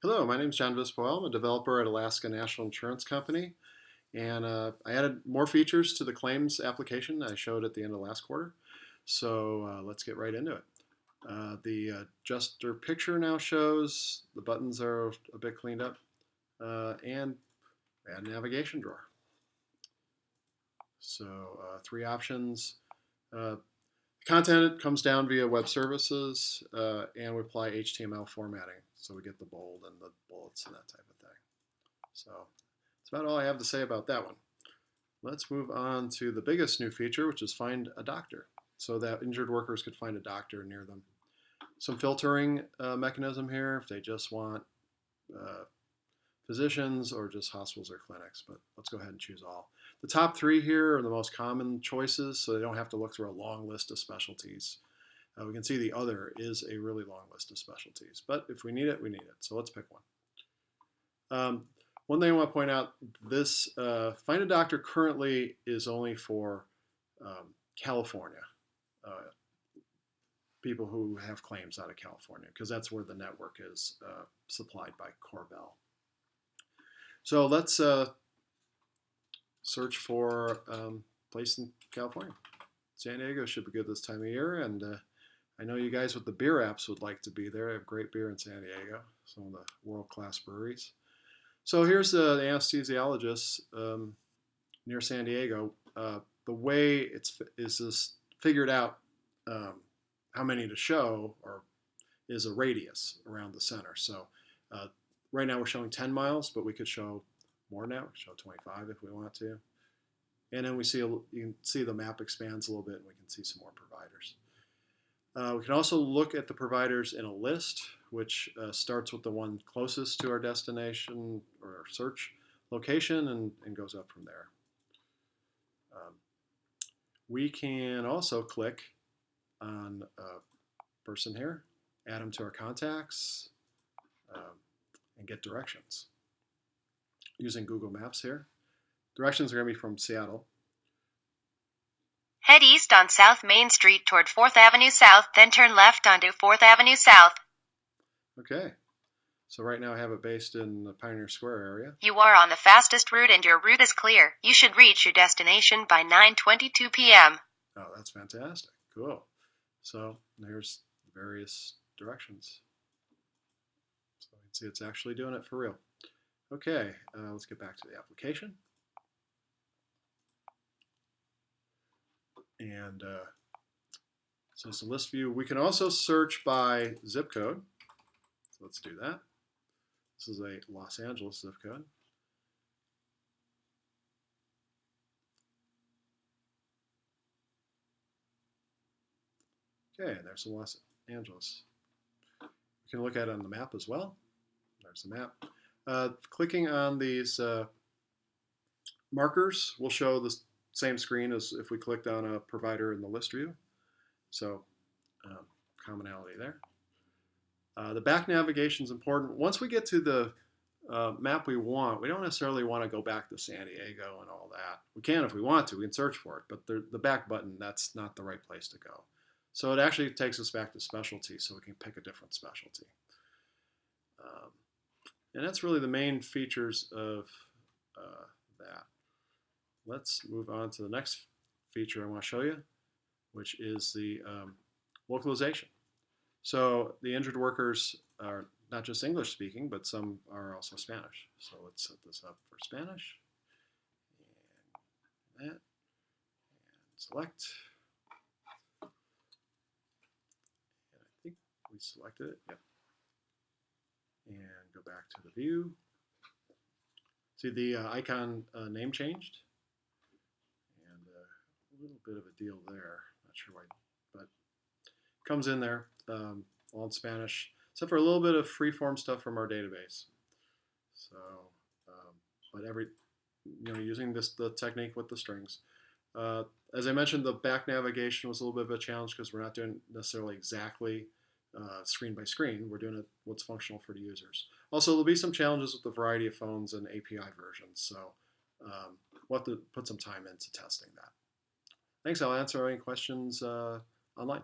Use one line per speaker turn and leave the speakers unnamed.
Hello, my name is John Vispoel. I'm a developer at Alaska National Insurance Company, and I added more features to the claims application I showed at the end of last quarter. So let's get right into it. The adjuster picture now shows the buttons are a bit cleaned up, and add navigation drawer. So three options. Uh, Content comes down via web services, and we apply HTML formatting, so we get the bold and the bullets and that type of thing. So that's about all I have to say about that one. Let's move on to the biggest new feature, which is find a doctor, so that injured workers could find a doctor near them. Some filtering mechanism here if they just want uh, physicians or just hospitals or clinics, but let's go ahead and choose all. The top three here are the most common choices, so they don't have to look through a long list of specialties. We can see the other is a really long list of specialties, but if we need it, we need it. So let's pick one. One thing I want to point out, this Find a Doctor currently is only for California, people who have claims out of California, because that's where the network is supplied by Corbell. So let's search for place in California. San Diego should be good this time of year, and I know you guys with the beer apps would like to be there. They have great beer in San Diego, some of the world-class breweries. So here's the anesthesiologist near San Diego. The way is this figured out how many to show or is a radius around the center. So right now we're showing 10 miles, but we could show more now. We could show 25 if we want to. And then you can see the map expands a little bit, and we can see some more providers. We can also look at the providers in a list, which starts with the one closest to our destination or our search location and goes up from there. We can also click on a person here, add them to our contacts, and get directions using Google Maps here. Directions are going to be from Seattle.
Head east on South Main Street toward 4th Avenue South, then turn left onto 4th Avenue South.
Okay. So right now I have it based in the Pioneer Square area.
You are on the fastest route and your route is clear. You should reach your destination by 9:22 p.m.
Oh, that's fantastic. Cool. So there's various directions. So you can see it's actually doing it for real. Okay, let's get back to the application. And so it's a list view. We can also search by zip code. So let's do that. This is a Los Angeles zip code. Okay, there's Los Angeles. We can look at it on the map as well. There's the map. Clicking on these markers will show the same screen as if we clicked on a provider in the list view. So commonality there. The back navigation is important. Once we get to the map we want, we don't necessarily want to go back to San Diego and all that. We can if we want to. We can search for it. But the back button, that's not the right place to go. So it actually takes us back to specialty, so we can pick a different specialty. And that's really the main features of that. Let's move on to the next feature I want to show you, which is the localization. So the injured workers are not just English speaking, but some are also Spanish. So let's set this up for Spanish. And that. And select. And I think we selected it. Yep. And go back to the view. See the icon name changed. And a little bit of a deal there. Not sure why, but it comes in there. All in Spanish, except for a little bit of free-form stuff from our database. So, but using the technique with the strings. As I mentioned, the back navigation was a little bit of a challenge because we're not doing necessarily exactly screen by screen. We're doing it what's functional for the users. Also, there'll be some challenges with the variety of phones and API versions. So, we'll have to put some time into testing that. Thanks. I'll answer any questions online.